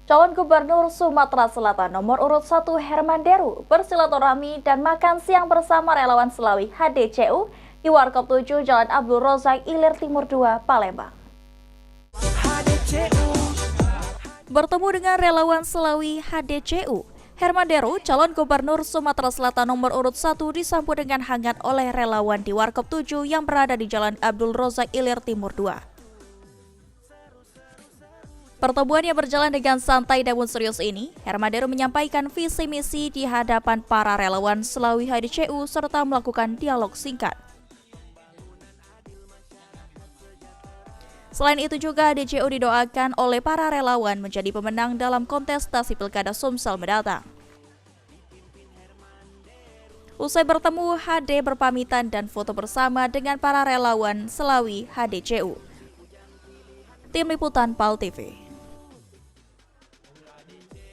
Calon Gubernur Sumatera Selatan nomor urut 1 Herman Deru bersilaturahmi dan makan siang bersama relawan Selawi HDCU di Warkop 7 Jalan Abdul Rozak Ilir Timur 2, Palembang. Bertemu dengan relawan Selawi HDCU, Herman Deru, calon gubernur Sumatera Selatan nomor urut 1 disambut dengan hangat oleh relawan di Warkop 7 yang berada di Jalan Abdul Rozak Ilir Timur 2. Pertemuan yang berjalan dengan santai namun serius ini, Herman Deru menyampaikan visi misi di hadapan para relawan Selawi HDCU serta melakukan dialog singkat. Selain itu juga HDCU didoakan oleh para relawan menjadi pemenang dalam kontestasi Pilkada Sumsel mendatang. Usai bertemu, HD berpamitan dan foto bersama dengan para relawan Selawi HDCU. Tim Liputan PAL TV.